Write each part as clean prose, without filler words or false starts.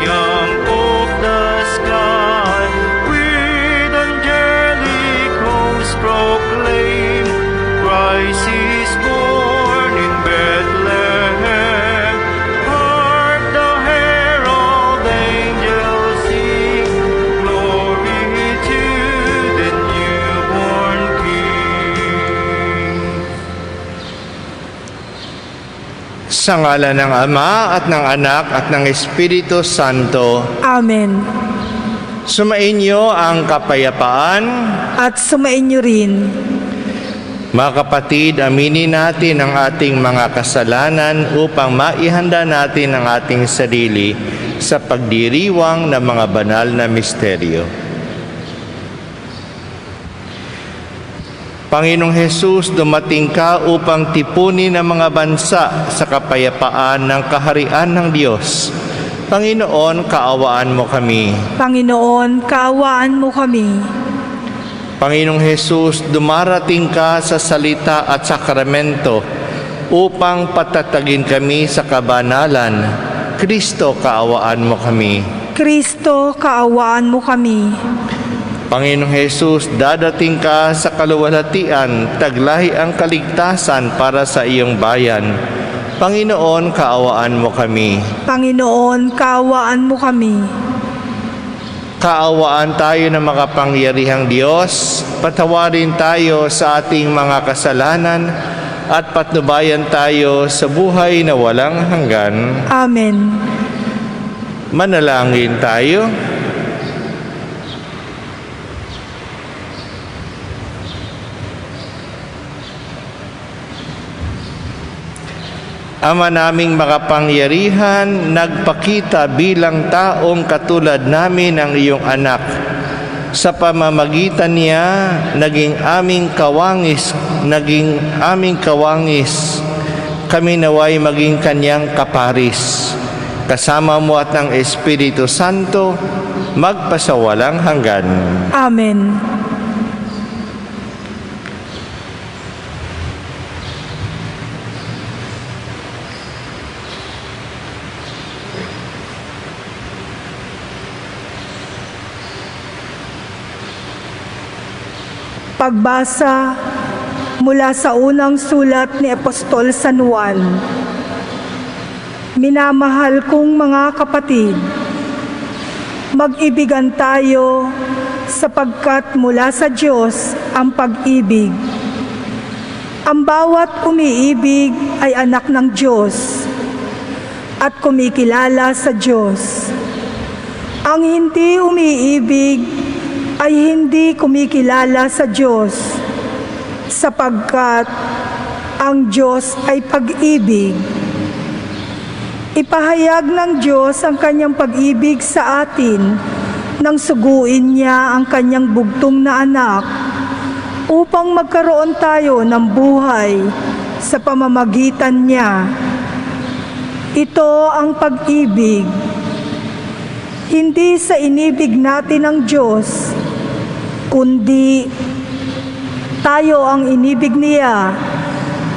young of the sky, with angelic hosts proclaim, Christ is born in Bethlehem. Hark the herald angels sing, glory to the newborn King. Sa ngalan ng Ama at ng Anak at ng Espiritu Santo. Amen. Sumainyo ang kapayapaan. At sumainyo rin. Mga kapatid, aminin natin ang ating mga kasalanan upang maihanda natin ang ating sarili sa pagdiriwang ng mga banal na misteryo. Panginoong Hesus, dumating ka upang tipunin ang mga bansa sa kapayapaan ng kaharian ng Diyos. Panginoon, kaawaan mo kami. Panginoon, kaawaan mo kami. Panginoong Hesus, dumarating ka sa salita at sakramento upang patatagin kami sa kabanalan. Kristo, kaawaan mo kami. Kristo, kaawaan mo kami. Panginoong Hesus, dadating ka sa kaluwalhatian, taglahi ang kaligtasan para sa iyong bayan. Panginoon, kaawaan mo kami. Panginoon, kaawaan mo kami. Kaawaan tayo ng makapangyarihang Diyos, patawarin tayo sa ating mga kasalanan, at patnubayan tayo sa buhay na walang hanggan. Amen. Manalangin tayo. Ama naming makapangyarihan, nagpakita bilang taong katulad namin ang iyong anak. Sa pamamagitan niya, naging aming kawangis. Kami naway maging kanyang kaparis. Kasama mo at ng Espiritu Santo, magpasawalang hanggan. Amen. Pagbasa mula sa unang sulat ni Apostol San Juan. Minamahal kong mga kapatid, mag-ibigan tayo sapagkat mula sa Diyos ang pag-ibig. Ang bawat umiibig ay anak ng Diyos at kumikilala sa Diyos. Ang hindi umiibig ay hindi kumikilala sa Diyos, sapagkat ang Diyos ay pag-ibig. Ipahayag ng Diyos ang kanyang pag-ibig sa atin nang suguin niya ang kanyang bugtong na anak upang magkaroon tayo ng buhay sa pamamagitan niya. Ito ang pag-ibig. Hindi sa inibig natin ng Diyos, kundi tayo ang inibig niya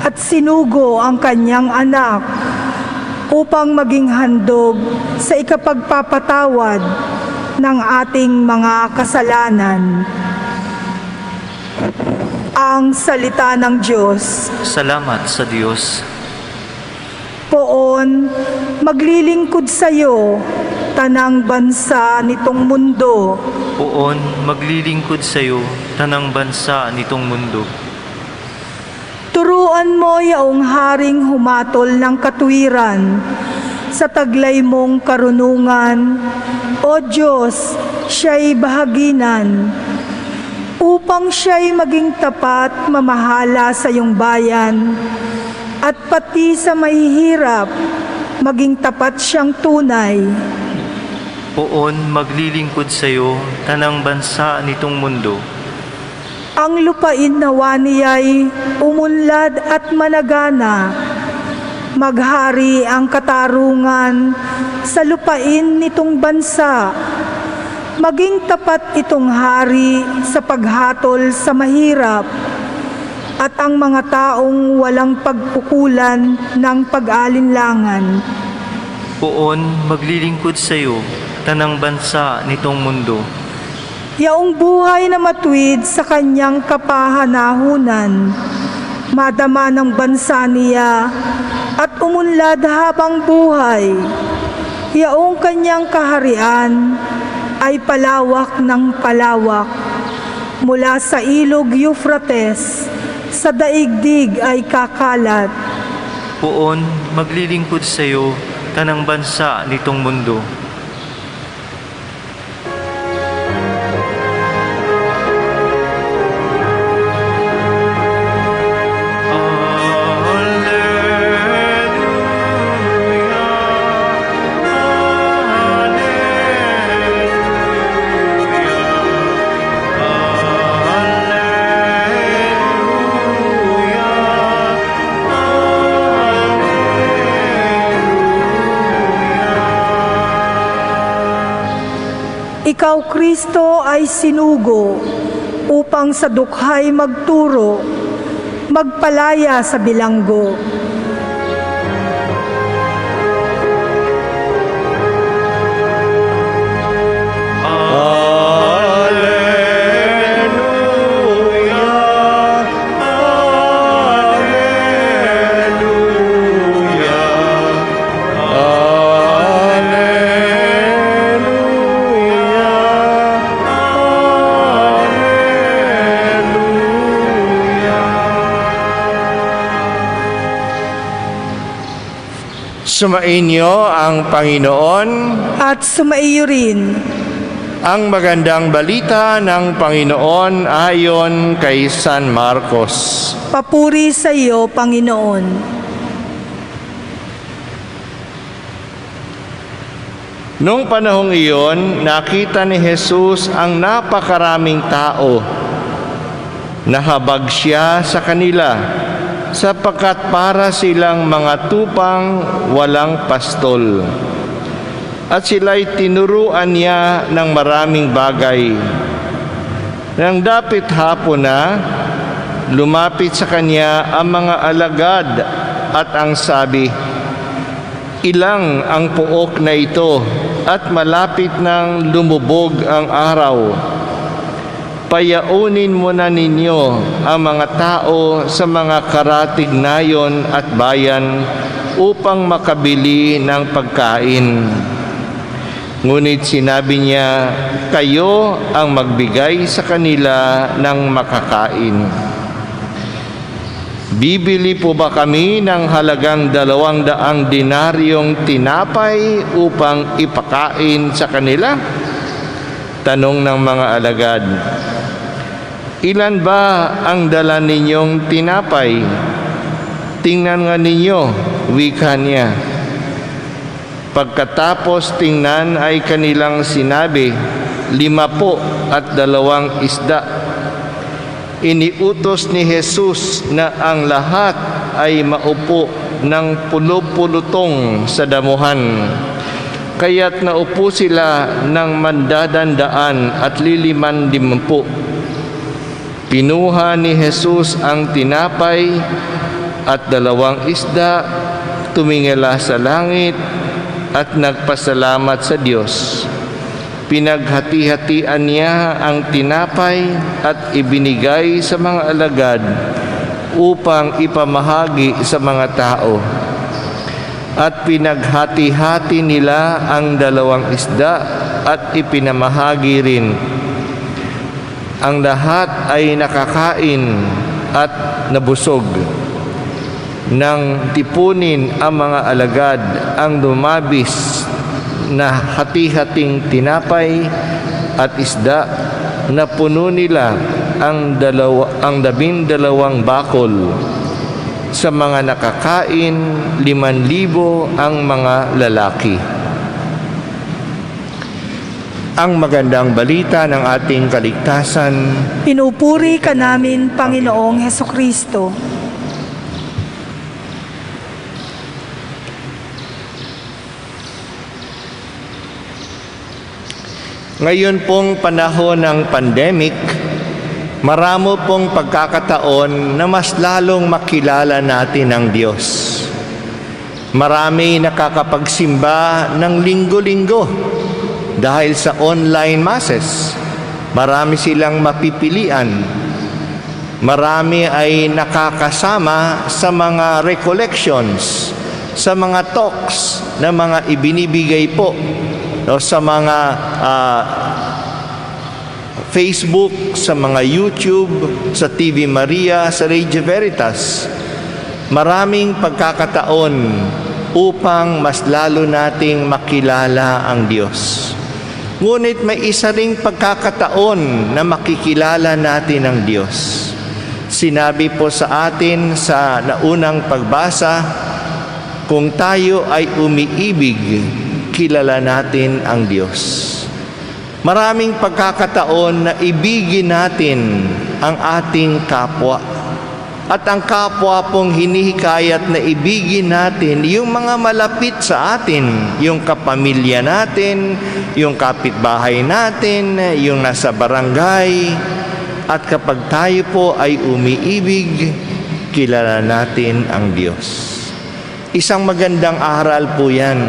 at sinugo ang kanyang anak upang maging handog sa ikapagpapatawad ng ating mga kasalanan. Ang salita ng Diyos. Salamat sa Diyos. Poon, maglilingkod sa iyo tanang bansa nitong mundo. Poon, maglilingkod sa iyo tanang bansa nitong mundo. Turuan mo yaong haring humatol ng katuwiran sa taglay mong karunungan. O Diyos, siya'y bahaginan upang siya'y maging tapat mamahala sa iyong bayan at pati sa mahihirap maging tapat siyang tunay. Poon, maglilingkod sa iyo tanang bansa nitong mundo. Ang lupain nawa niya'y umunlad at managana. Maghari ang katarungan sa lupain nitong bansa. Maging tapat itong hari sa paghatol sa mahirap at ang mga taong walang pagpukulan ng pag-alinlangan. Poon maglilingkod sa iyo, tanang bansa nitong mundo. Yaong buhay na matuwid sa kanyang kapahanahunan, madama ng bansa niya at umunlad habang buhay. Yaong kanyang kaharian ay palawak ng palawak. Mula sa ilog Euphrates, sa daigdig ay kakalat. Poon maglilingkod sa iyo, tanang bansa nitong mundo. Ikaw, Kristo, ay sinugo upang sa dukhay magturo, magpalaya sa bilanggo. Sumainyo ang Panginoon. At sumaiyo rin. Ang magandang balita ng Panginoon ayon kay San Marcos. Papuri sa iyo, Panginoon. Noong panahong iyon, nakita ni Jesus ang napakaraming tao. Nahabag siya sa kanila, sapagkat para silang mga tupang walang pastol. At sila'y tinuruan niya ng maraming bagay. Nang dapit hapon na, lumapit sa kanya ang mga alagad at ang sabi, "Ilang ang puok na ito at malapit nang lumubog ang araw. Payaunin muna ninyo ang mga tao sa mga karatignayon at bayan upang makabili ng pagkain." Ngunit sinabi niya, "Kayo ang magbigay sa kanila ng makakain." "Bibili po ba kami ng halagang 200 dinaryong tinapay upang ipakain sa kanila?" Tanong ng mga alagad. "Ilan ba ang dala ninyong tinapay?" "Tingnan nga ninyo," wika niya. Pagkatapos tingnan ay kanilang sinabi, 5 po at 2 isda. Iniutos ni Jesus na ang lahat ay maupo ng pulupulutong sa damuhan. Kaya't naupo sila ng mandadandaan at 50. Pinuha ni Jesus ang tinapay at 2 isda, tumingala sa langit at nagpasalamat sa Diyos. Pinaghati-hatian niya ang tinapay at ibinigay sa mga alagad upang ipamahagi sa mga tao. At pinaghati-hati nila ang 2 isda at ipinamahagi rin. Ang lahat ay nakakain at nabusog. Nang tipunin ang mga alagad ang lumabis na hati-hating tinapay at isda, napuno nila ang 12 bakol. Sa mga nakakain, 5,000 ang mga lalaki. Ang magandang balita ng ating kaligtasan. Pinupuri ka namin, Panginoong Hesukristo. Ngayon pong panahon ng pandemic, maramo pong pagkakataon na mas lalong makilala natin ang Diyos. Marami nakakapagsimba ng linggo-linggo dahil sa online masses. Marami silang mapipilian. Marami ay nakakasama sa mga recollections, sa mga talks na mga ibinibigay po sa mga Facebook, sa mga YouTube, sa TV Maria, sa Radio Veritas. Maraming pagkakataon upang mas lalo nating makilala ang Diyos. Ngunit may isa ring pagkakataon na makikilala natin ang Diyos. Sinabi po sa atin sa naunang pagbasa, kung tayo ay umiibig, kilala natin ang Diyos. Maraming pagkakataon na ibigin natin ang ating kapwa. At ang kapwa pong hinihikayat na ibigin natin yung mga malapit sa atin, yung kapamilya natin, yung kapitbahay natin, yung nasa barangay. At kapag tayo po ay umiibig, kilala natin ang Diyos. Isang magandang aral po yan.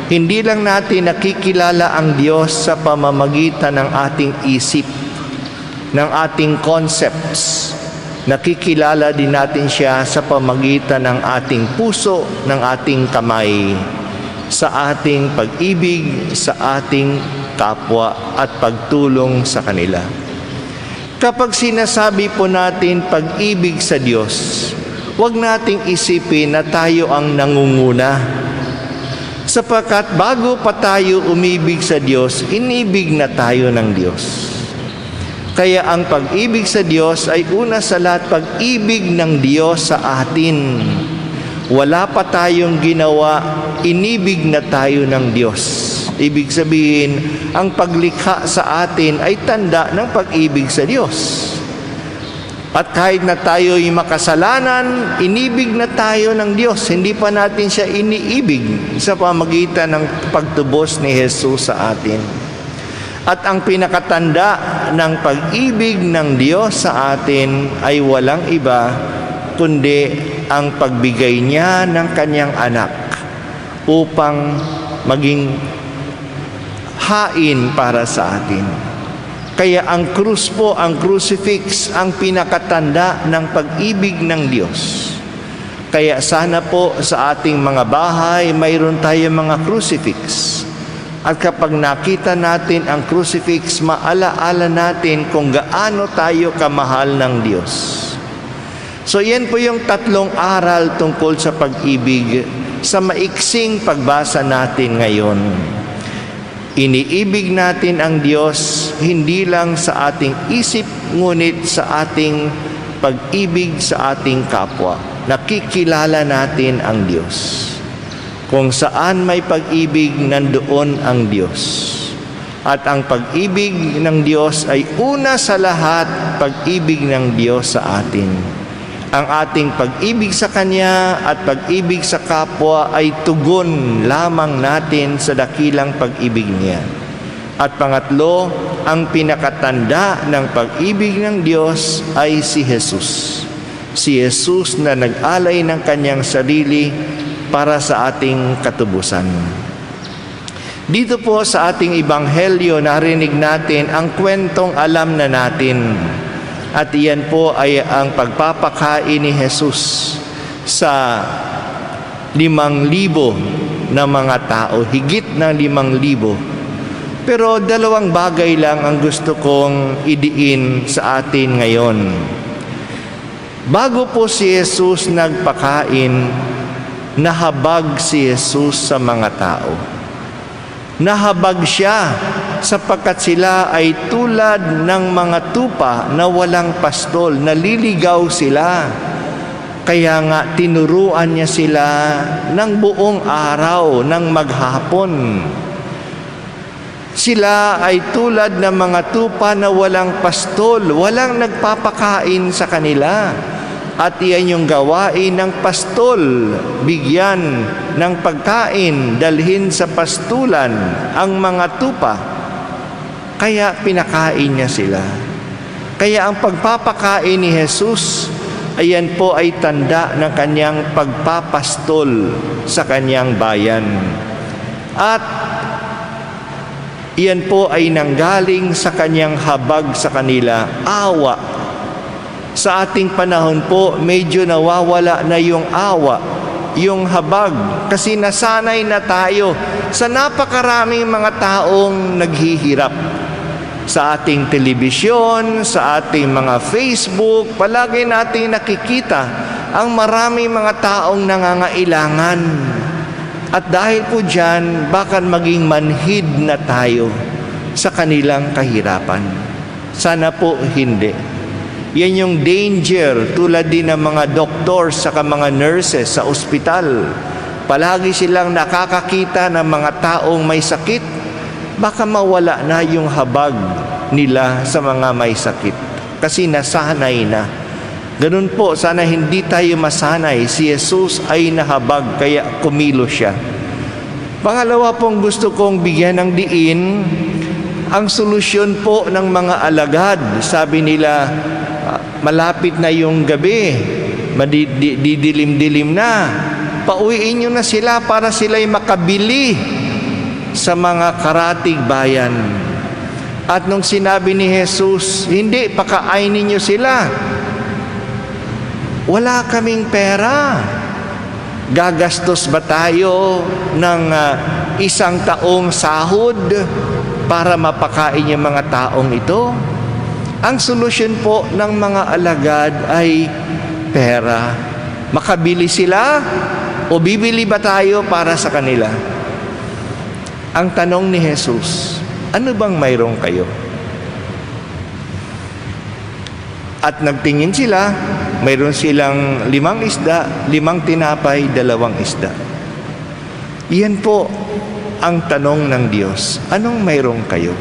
Hindi lang natin nakikilala ang Diyos sa pamamagitan ng ating isip, ng ating concepts. Nakikilala din natin siya sa pamamagitan ng ating puso, ng ating kamay, sa ating pag-ibig, sa ating kapwa at pagtulong sa kanila. Kapag sinasabi po natin pag-ibig sa Diyos, huwag nating isipin na tayo ang nangunguna. Sapagkat bago pa tayo umibig sa Diyos, inibig na tayo ng Diyos. Kaya ang pag-ibig sa Diyos ay una sa lahat pag-ibig ng Diyos sa atin. Wala pa tayong ginawa, inibig na tayo ng Diyos. Ibig sabihin, ang paglikha sa atin ay tanda ng pag-ibig sa Diyos. At kahit na tayo'y makasalanan, inibig na tayo ng Diyos. Hindi pa natin siya iniibig sa pamagitan ng pagtubos ni Jesus sa atin. At ang pinakatanda ng pag-ibig ng Diyos sa atin ay walang iba kundi ang pagbigay niya ng kanyang anak upang maging hain para sa atin. Kaya ang krus po, ang crucifix, ang pinakatanda ng pag-ibig ng Diyos. Kaya sana po sa ating mga bahay, mayroon tayong mga crucifix. At kapag nakita natin ang crucifix, maalaala natin kung gaano tayo kamahal ng Diyos. So yan po yung tatlong aral tungkol sa pag-ibig sa maiksing pagbasa natin ngayon. Iniibig natin ang Diyos hindi lang sa ating isip, ngunit sa ating pag-ibig sa ating kapwa. Nakikilala natin ang Diyos. Kung saan may pag-ibig, nandoon ang Diyos. At ang pag-ibig ng Diyos ay una sa lahat, pag-ibig ng Diyos sa atin. Ang ating pag-ibig sa Kanya at pag-ibig sa kapwa ay tugon lamang natin sa dakilang pag-ibig niya. At pangatlo, ang pinakatanda ng pag-ibig ng Diyos ay si Jesus. Si Jesus na nag-alay ng Kanyang sarili para sa ating katubusan. Dito po sa ating ebanghelyo, narinig natin ang kwentong alam na natin. At iyan po ay ang pagpapakain ni Jesus sa 5,000 na mga tao, higit ng 5,000. Pero dalawang bagay lang ang gusto kong idiin sa atin ngayon. Bago po si Jesus nagpakain, nahabag si Jesus sa mga tao. Nahabag siya sapagkat sila ay tulad ng mga tupa na walang pastol, naliligaw sila. Kaya nga tinuruan niya sila ng buong araw, ng maghapon. Sila ay tulad ng mga tupa na walang pastol, walang nagpapakain sa kanila. At iyan yung gawain ng pastol, bigyan ng pagkain, dalhin sa pastulan ang mga tupa. Kaya pinakain niya sila. Kaya ang pagpapakain ni Jesus ayan po ay tanda ng kanyang pagpapastol sa kanyang bayan. At iyan po ay nanggaling sa kanyang habag sa kanila, awa. Sa ating panahon po, medyo nawawala na yung awa, yung habag, kasi nasanay na tayo sa napakaraming mga taong naghihirap. Sa ating telebisyon, sa ating mga Facebook, palagi nating nakikita ang maraming mga taong nangangailangan. At dahil po dyan, baka maging manhid na tayo sa kanilang kahirapan. Sana po hindi. Yan yung danger, tulad din ng mga doktor sa mga nurses sa ospital. Palagi silang nakakakita ng mga taong may sakit. Baka mawala na yung habag nila sa mga may sakit. Kasi nasanay na. Ganun po, sana hindi tayo masanay. Si Jesus ay nahabag, kaya kumilos siya. Pangalawa pong gusto kong bigyan ng diin, ang solusyon po ng mga alagad. Sabi nila, malapit na yung gabi, didilim-dilim na. Pauwiin nyo na sila para sila'y makabili sa mga karatig bayan. At nung sinabi ni Jesus, hindi, pakainin nyo sila. Wala kaming pera. Gagastos ba tayo ng isang taong sahod para mapakain yung mga taong ito? Ang solusyon po ng mga alagad ay pera. Makabili sila o bibili ba tayo para sa kanila? Ang tanong ni Jesus, ano bang mayroon kayo? At nagtingin sila, mayroon silang 5 isda, 5 tinapay, 2 isda. Iyan po ang tanong ng Diyos. Anong mayroon kayo?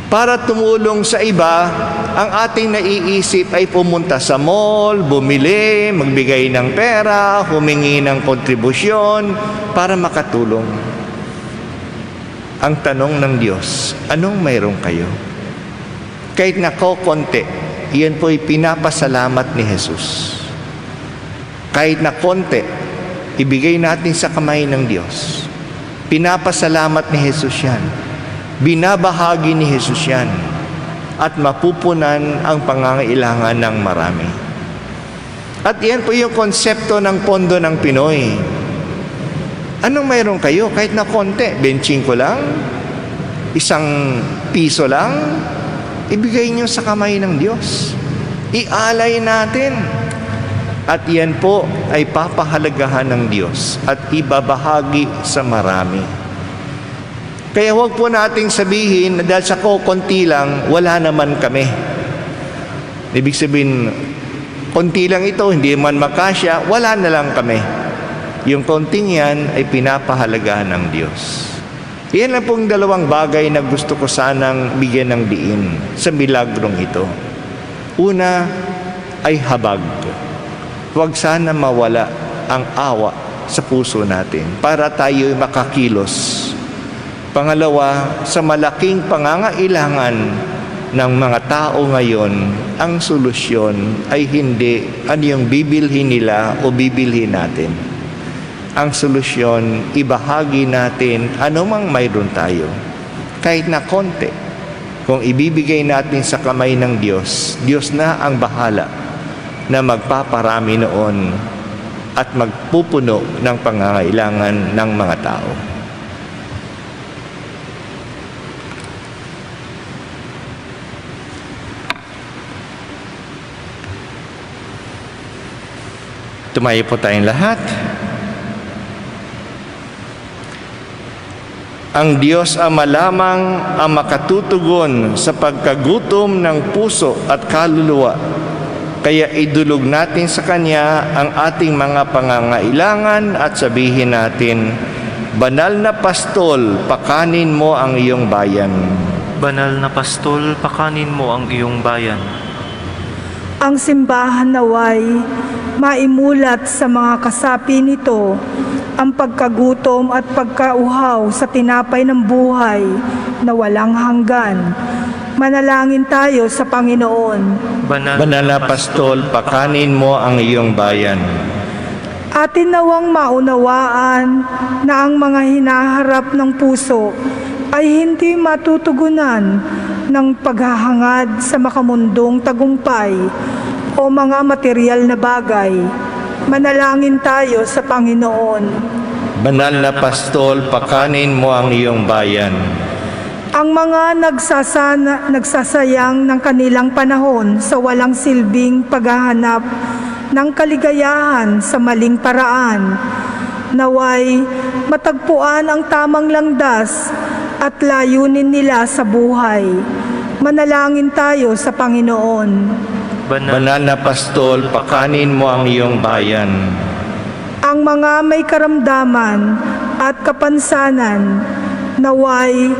Para tumulong sa iba, ang ating naiisip ay pumunta sa mall, bumili, magbigay ng pera, humingi ng kontribusyon para makatulong. Ang tanong ng Diyos, anong mayroon kayo? Kahit na konti, iyan po'y pinapasalamat ni Jesus. Kahit na konti, ibigay natin sa kamay ng Diyos. Pinapasalamat ni Jesus yan. Binabahagi ni Jesus yan. At mapupunan ang pangangailangan ng marami. At iyan po yung konsepto ng pondo ng Pinoy. Anong mayroon kayo? Kahit na konti, 25 lang, 1 piso lang, ibigay nyo sa kamay ng Diyos. Ialay natin. At yan po ay papahalagahan ng Diyos at ibabahagi sa marami. Kaya huwag po nating sabihin na dahil sa konti lang, wala naman kami. Ibig sabihin, konti lang ito, hindi man makasya, wala na lang kami. Yung konting yan ay pinapahalagahan ng Diyos. Iyan lang pong 2 bagay na gusto ko sanang bigyan ng diin sa milagrong ito. Una ay habag. Huwag sana mawala ang awa sa puso natin para tayo'y makakilos. Pangalawa, sa malaking pangangailangan ng mga tao ngayon, ang solusyon ay hindi ano yung bibilhin nila o bibilhin natin. Ang solusyon, ibahagi natin anumang mayroon tayo. Kahit na konti. Kung ibibigay natin sa kamay ng Diyos, Diyos na ang bahala na magpaparami noon at magpupuno ng pangangailangan ng mga tao. Tumayo po tayong lahat. Ang Diyos Ama lamang ang makatutugon sa pagkagutom ng puso at kaluluwa. Kaya idulog natin sa Kanya ang ating mga pangangailangan at sabihin natin, Banal na Pastol, pakanin mo ang iyong bayan. Banal na Pastol, pakanin mo ang iyong bayan. Ang simbahan naway maimulat sa mga kasapi nito ang pagkagutom at pagkauhaw sa tinapay ng buhay na walang hanggan Manalangin tayo sa Panginoon. Banal na Pastol, pakanin mo ang iyong bayan. Atin nawang maunawaan na ang mga hinaharap ng puso ay hindi matutugunan ng paghahangad sa makamundong tagumpay o mga material na bagay. Manalangin tayo sa Panginoon. Banal na Pastol, pakanin mo ang iyong bayan. Ang mga nagsasayang ng kanilang panahon sa walang silbing paghahanap ng kaligayahan sa maling paraan, naway matagpuan ang tamang landas at layunin nila sa buhay. Manalangin tayo sa Panginoon. Banal na Pastol, pakanin mo ang iyong bayan. Ang mga may karamdaman at kapansanan, naway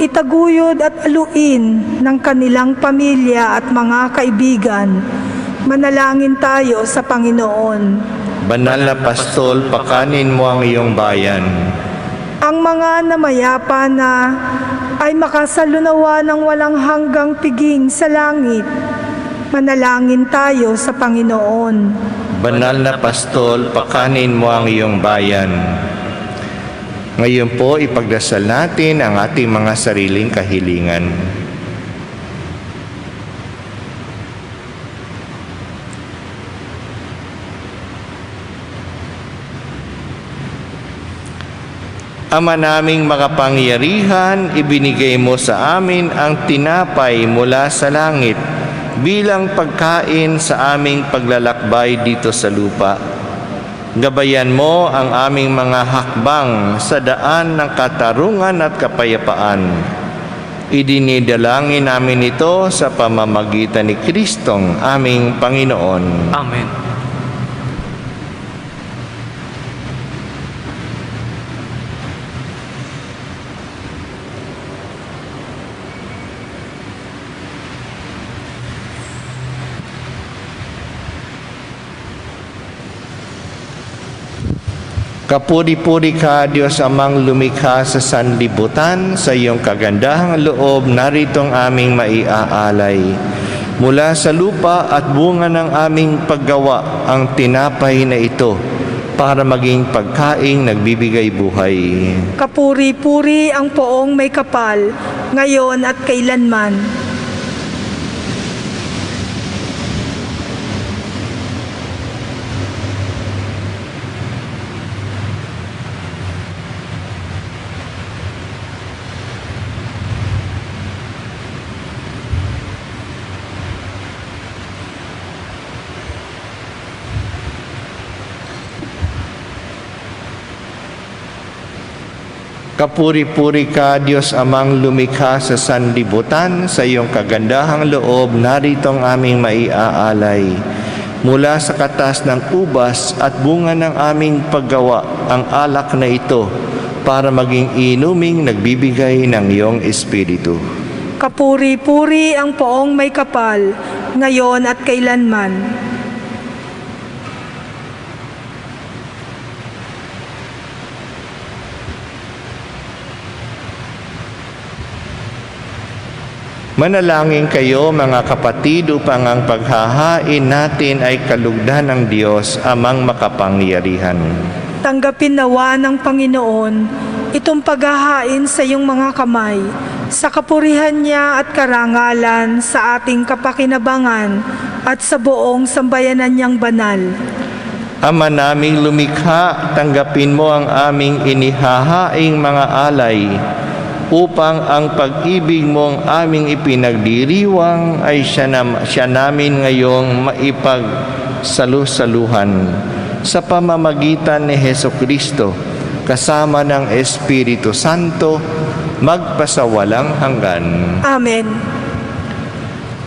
itaguyod at aluin ng kanilang pamilya at mga kaibigan. Manalangin tayo sa Panginoon. Banal na Pastol, pakanin mo ang iyong bayan. Ang mga namayapa na ay makasalunawa ng walang hanggang piging sa langit. Manalangin tayo sa Panginoon. Banal na Pastol, pakanin mo ang iyong bayan. Ngayon po, ipagdasal natin ang ating mga sariling kahilingan. Ama naming makapangyarihan, ibinigay mo sa amin ang tinapay mula sa langit bilang pagkain sa aming paglalakbay dito sa lupa. Gabayan mo ang aming mga hakbang sa daan ng katarungan at kapayapaan. Idinidalangin namin ito sa pamamagitan ni Kristong aming Panginoon. Amen. Kapuri-puri ka, Diyos Amang lumikha sa sanlibutan, sa iyong kagandahang loob, naritong aming maiaalay. Mula sa lupa at bunga ng aming paggawa, ang tinapay na ito, para maging pagkaing nagbibigay buhay. Kapuri-puri ang poong may kapal, ngayon at kailanman. Kapuri-puri ka, Diyos Amang lumikha sa sanlibutan, sa iyong kagandahang loob, naritong aming maiaalay. Mula sa katas ng ubas at bunga ng aming paggawa, ang alak na ito, para maging inuming nagbibigay ng iyong Espiritu. Kapuri-puri ang poong may kapal, ngayon at kailanman. Manalangin kayo mga kapatid upang ang paghahain natin ay kalugdan ng Diyos Amang makapangyarihan. Tanggapin nawa ng Panginoon itong paghahain sa iyong mga kamay, sa kapurihan niya at karangalan sa ating kapakinabangan at sa buong sambayanan niyang banal. Ama naming lumikha, tanggapin mo ang aming inihahaing mga alay, upang ang pag-ibig mong aming ipinagdiriwang ay siya namin ngayong maipagsalusaluhan sa pamamagitan ni Hesukristo kasama ng Espiritu Santo magpasawalang hanggan. Amen.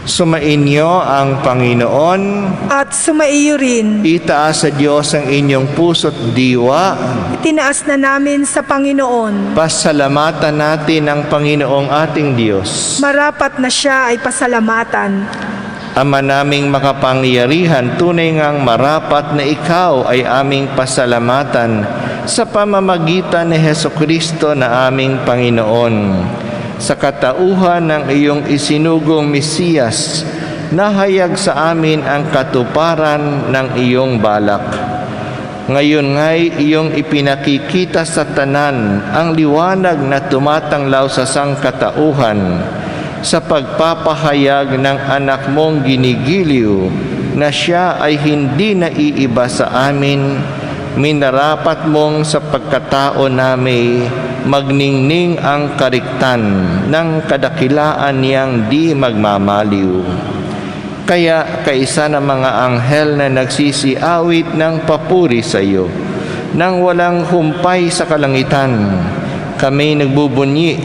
Sumainyo ang Panginoon. At sumaiyo rin. Itaas sa Diyos ang inyong puso't diwa. Itinaas na namin sa Panginoon. Pasalamatan natin ang Panginoong ating Diyos. Marapat na siya ay pasalamatan. Ama naming makapangyarihan, tunay ngang marapat na ikaw ay aming pasalamatan sa pamamagitan ni Hesukristo na aming Panginoon. sa katauhan ng iyong isinugong Mesiyas, nahayag sa amin ang katuparan ng iyong balak. Ngayon nga'y iyong ipinakikita sa tanan ang liwanag na tumatanglaw sa sangkatauhan sa pagpapahayag ng anak mong ginigiliw na siya ay hindi naiiba sa amin. Minarapat mong sa pagkatao namin magningning ang kariktan ng kadakilaan niyang di magmamaliw. Kaya kaisa ng mga anghel na nagsisiawit ng papuri sa iyo, nang walang humpay sa kalangitan, kami nagbubunyi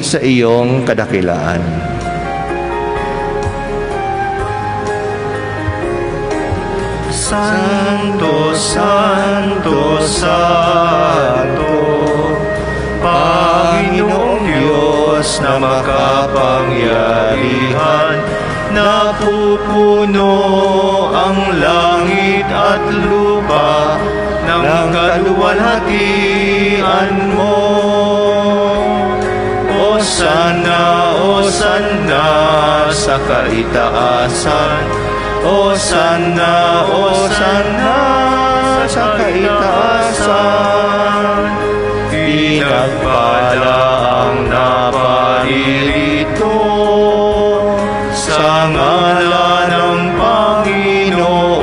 sa iyong kadakilaan. Santo, Santo, Santo, Panginoong Diyos na makapangyarihan, napupuno ang langit at lupa ng kaluwalhatian mo. Hosanna, Hosanna sa kaitaasan. Hosanna, Hosanna sa kaitaasan. Pinagpala ang naparirito sa ngalan ng Panginoon.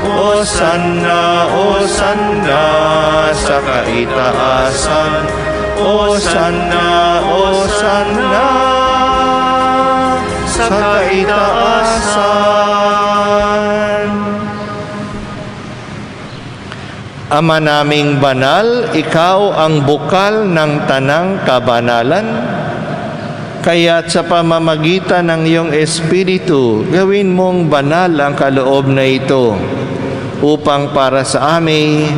Hosanna, Hosanna sa kaitaasan. Hosanna, Hosanna sa kaitaasan. Ama naming banal, ikaw ang bukal ng tanang kabanalan. Kaya't sa pamamagitan ng iyong Espiritu, gawin mong banal ang kaloob na ito upang para sa amin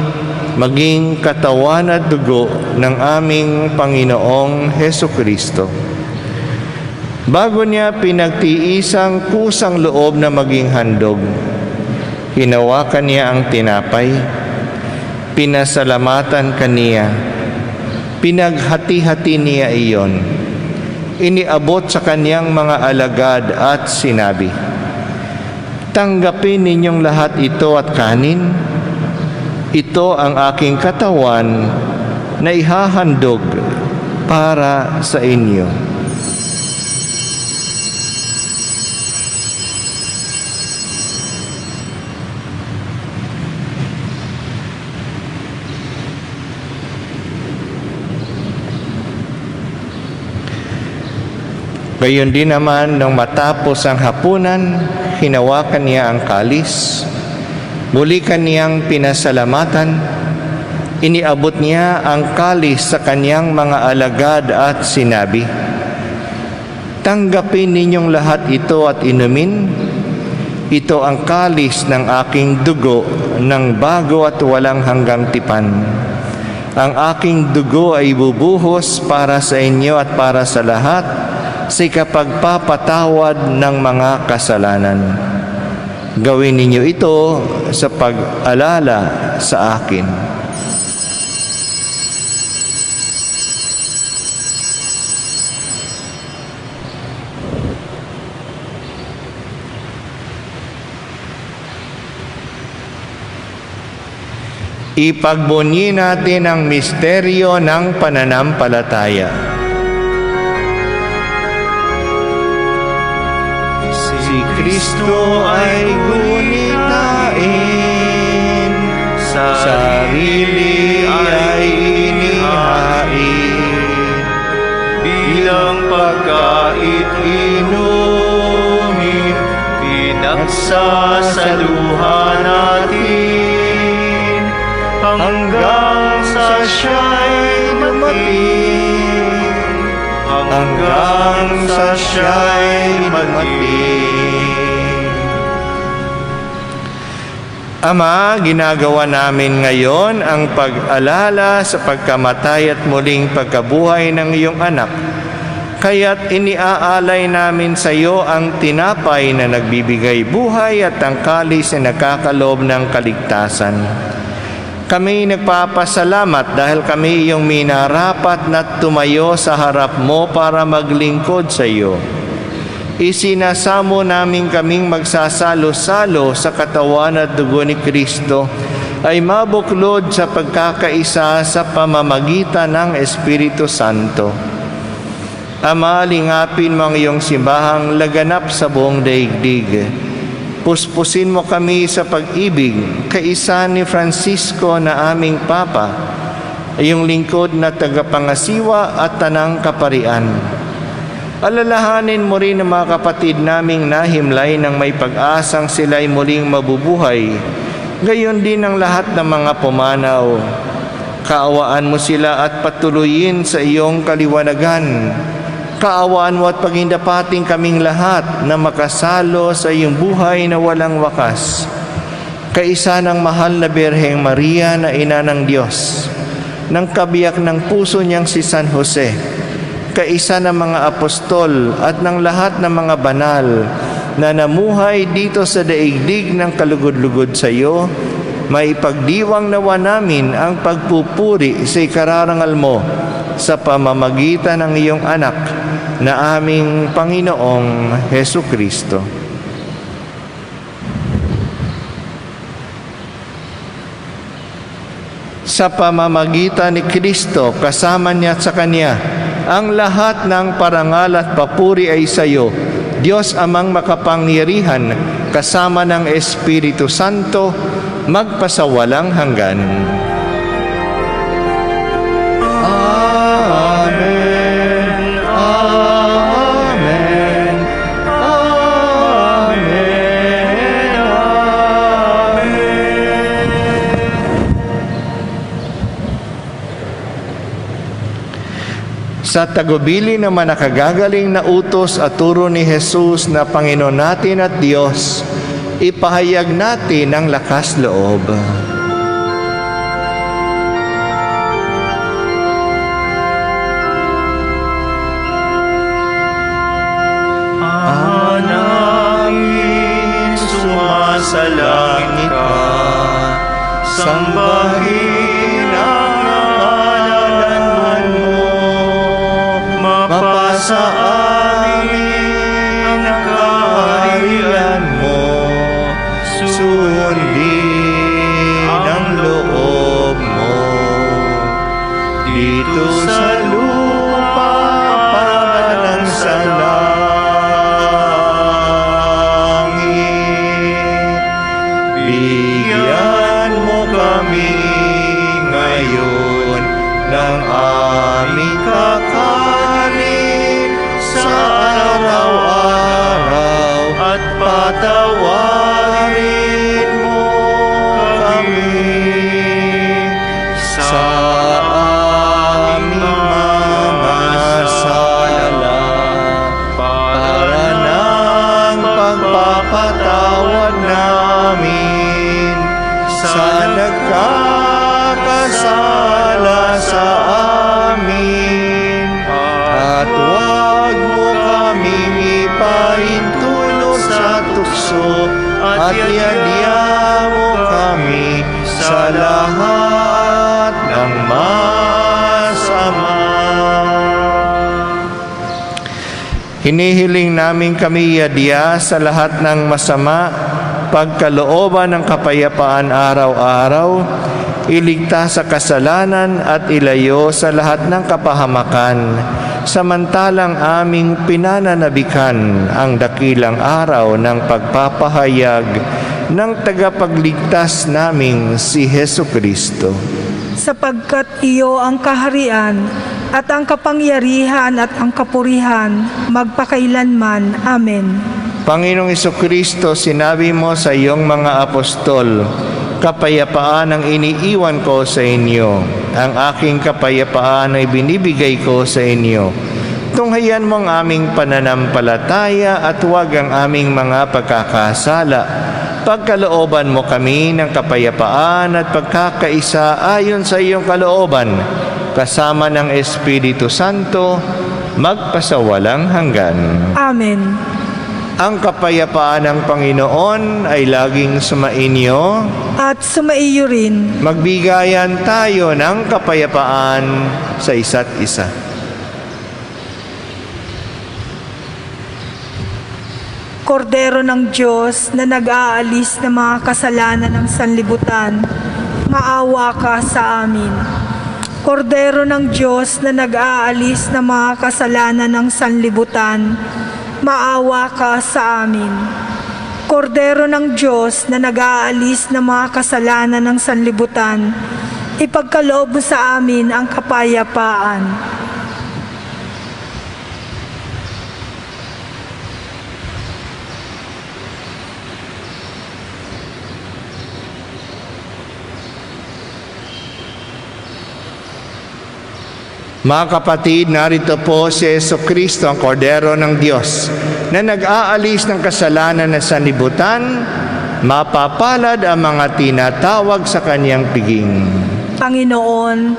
maging katawan at dugo ng aming Panginoong Hesukristo. Bago niya pinagtiisang kusang loob na maging handog, hinawakan niya ang tinapay, pinasalamatan kaniya, pinaghati-hati niya iyon, iniabot sa kaniyang mga alagad at sinabi, "Tanggapin ninyong lahat ito at kanin. Ito ang aking katawan na ihahandog para sa inyo." Gayon din naman, nung matapos ang hapunan, hinawakan niya ang kalis, muli kaniyang pinasalamatan, iniabot niya ang kalis sa kaniyang mga alagad at sinabi, "Tanggapin ninyong lahat ito at inumin. Ito ang kalis ng aking dugo ng bago at walang hanggang tipan. Ang aking dugo ay bubuhos para sa inyo at para sa lahat sa ikapagpapatawad ng mga kasalanan. Gawin ninyo ito sa pag-alala sa akin." Ipagbunyi natin ang misteryo ng pananampalataya. Si Kristo ay gunitain, sarili ay inihain, bilang pagkait inumin, pinagsasaluhan natin, hanggang sa siya'y dumating, hanggang sa siya'y dumating. Ama, ginagawa namin ngayon ang pag-alala sa pagkamatay at muling pagkabuhay ng iyong anak. Kaya't iniaalay namin sa iyo ang tinapay na nagbibigay buhay at ang kalis na nakakaloob ng kaligtasan. Kami nagpapasalamat dahil kami iyong minarapat na tumayo sa harap mo para maglingkod sa iyo. Isinasamo namin kaming magsasalo-salo sa katawan at dugo ni Kristo ay mabuklod sa pagkakaisa sa pamamagitan ng Espiritu Santo. Ama, lingapin mo ang iyong simbahang laganap sa buong daigdig. Puspusin mo kami sa pag-ibig, kaisa ni Francisco na aming Papa, iyong lingkod na tagapangasiwa at tanang kaparian. Alalahanin mo rin ang mga kapatid naming nahimlay ng may pag-asang sila'y muling mabubuhay, gayon din ang lahat ng mga pumanaw. Kaawaan mo sila at patuloyin sa iyong kaliwanagan. Kaawaan mo at pagindapating kaming lahat na makasalo sa iyong buhay na walang wakas. Kaisa ng mahal na Birheng Maria na ina ng Diyos, ng kabiyak ng puso niyang si San Jose, kaisa ng mga apostol at ng lahat ng mga banal na namuhay dito sa daigdig ng kalugod-lugod sa iyo, maipagdiwang nawa namin ang pagpupuri sa ikararangal mo sa pamamagitan ng iyong anak na aming Panginoong Hesukristo. Sa pamamagitan ni Kristo, kasama niya at sa Kanya, ang lahat ng parangal at papuri ay sa iyo, Diyos Amang makapangyarihan, kasama ng Espiritu Santo, magpasawalang hanggan. Amen. Amen. Amen. Amen. Sa tagubili naman nakagagaling na utos at turo ni Jesus na Panginoon natin at Diyos, ipahayag natin ang lakas loob. Anangin sumasalangit ka, sambahin ang ngalan mo, mapasa amin ang kaharian mo, sundin ang loob mo, dito sa lupa parang sa bigyan mo kami ngayon ng aming kakanin sa araw-araw at patawarin mo kami sa aming mga sala para ng pagpapatawad namin sa nagkakasala sa amin, at huwag mo kaming ipahintulot sa tukso, at iadya mo kami sa lahat ng masama. Hinihiling namin kami iadya sa lahat ng masama, pagkalooban ng kapayapaan araw-araw, iligtas sa kasalanan at ilayo sa lahat ng kapahamakan, samantalang aming pinananabikan ang dakilang araw ng pagpapahayag ng tagapagligtas naming si Hesukristo. Sapagkat iyo ang kaharian at ang kapangyarihan at ang kapurihan magpakailanman. Amen. Panginoong Hesukristo, sinabi mo sa iyong mga apostol, kapayapaan ang iniiwan ko sa inyo. Ang aking kapayapaan ay binibigay ko sa inyo. Tunghayan mo ang aming pananampalataya at huwag ang aming mga pagkakasala. Pagkalooban mo kami ng kapayapaan at pagkakaisa ayon sa iyong kalooban, kasama ng Espiritu Santo, magpasawalang hanggan. Amen. Ang kapayapaan ng Panginoon ay laging sumainyo at sumaiyo rin. Magbigayan tayo ng kapayapaan sa isa't isa. Kordero ng Diyos na nag-aalis ng mga kasalanan ng sanlibutan, maawa ka sa amin. Kordero ng Diyos na nag-aalis ng mga kasalanan ng sanlibutan, maawa ka sa amin. Kordero ng Diyos na nag-aalis ng mga kasalanan ng sanlibutan, ipagkaloob mo sa amin ang kapayapaan. Mga kapatid, narito po si Jesucristo, ang Kordero ng Diyos, na nag-aalis ng kasalanan ng sanlibutan. Mapapalad ang mga tinatawag sa kanyang piging. Panginoon,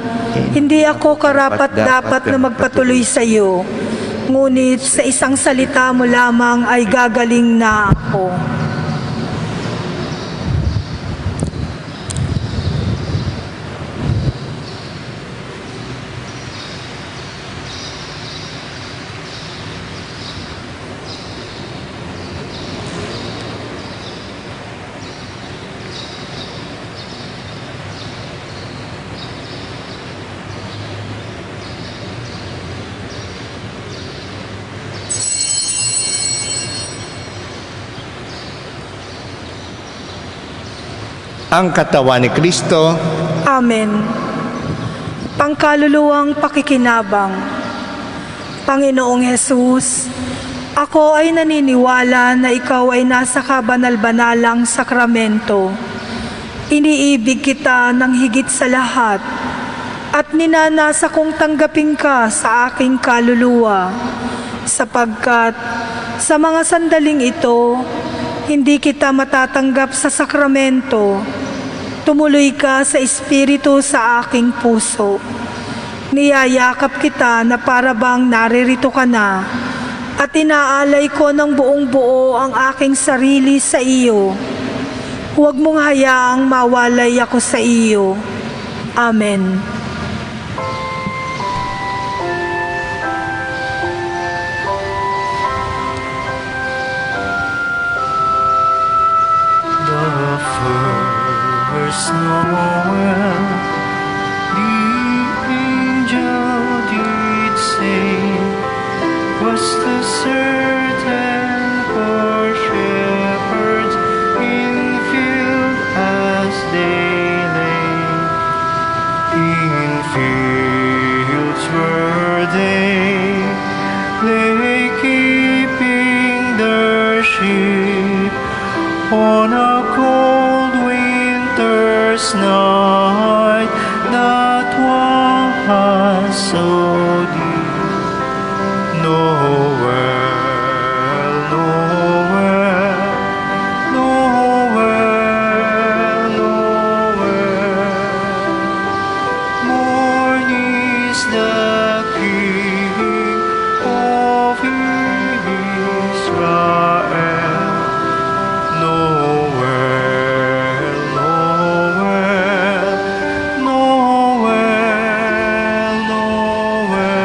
hindi ako karapat-dapat na magpatuloy sa iyo, ngunit sa isang salita mo lamang ay gagaling na ako. Ang katawan ni Kristo. Amen. Pangkaluluwang pakikinabang. Panginoong Hesus, ako ay naniniwala na ikaw ay nasa kabanal-banalang sakramento. Iniibig kita ng higit sa lahat at ninanasa kong tanggapin ka sa aking kaluluwa, sapagkat sa mga sandaling ito, hindi kita matatanggap sa sakramento. Tumuloy ka sa Espiritu sa aking puso. Niyayakap kita na para bang naririto ka na, at inaalay ko ng buong buo ang aking sarili sa iyo. Huwag mong hayaang mawalay ako sa iyo. Amen. The first Noel, the angel did say, was the certain poor shepherds in field as they lay. In fields were they keeping their sheep on a cold winter's night that was so deep. Noel, Noel, Noel, Noel. Morn is the King of Israel. Noel, Noel, Noel, Noel.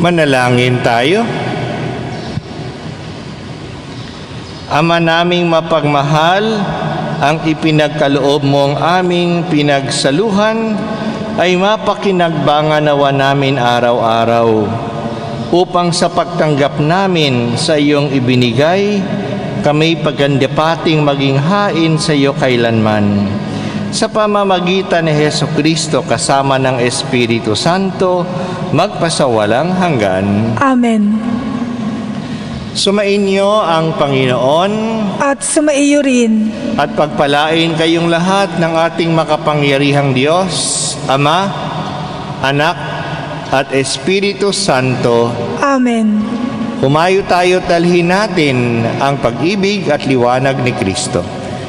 Manalangin tayo. Ama naming mapagmahal, ang ipinagkaloob mong aming pinagsaluhan ay mapakinagbangan nawa namin araw-araw upang sa pagtanggap namin sa iyong ibinigay, kami pagandapating maging hain sa iyo kailanman. Sa pamamagitan ni Hesukristo kasama ng Espiritu Santo, magpasawalang hanggan. Amen. Sumainyo ang Panginoon At sumaiyo rin. at pagpalain kayong lahat ng ating makapangyarihang Diyos, Ama, Anak, at Espiritu Santo. Amen. Humayo tayo talhin natin ang pag-ibig at liwanag ni Kristo.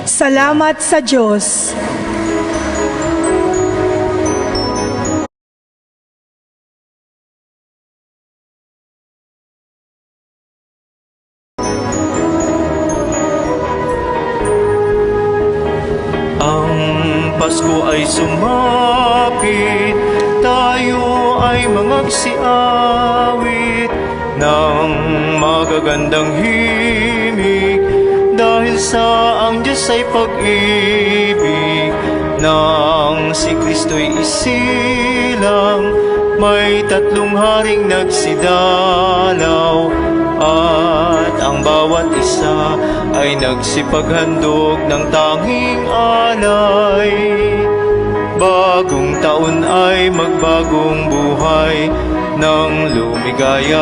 Salamat sa Diyos. Ang Pasko ay sumapit, tayo ay mangagsiawit ng magagandang himig, dahil sa ang Diyos ay pag-ibig. Nang si Kristo'y isilang, may 3 haring nagsidalaw, at ang bawat isa ay nagsipaghandog ng tanging alay. Bagong taon ay magbagong buhay ng lumigaya.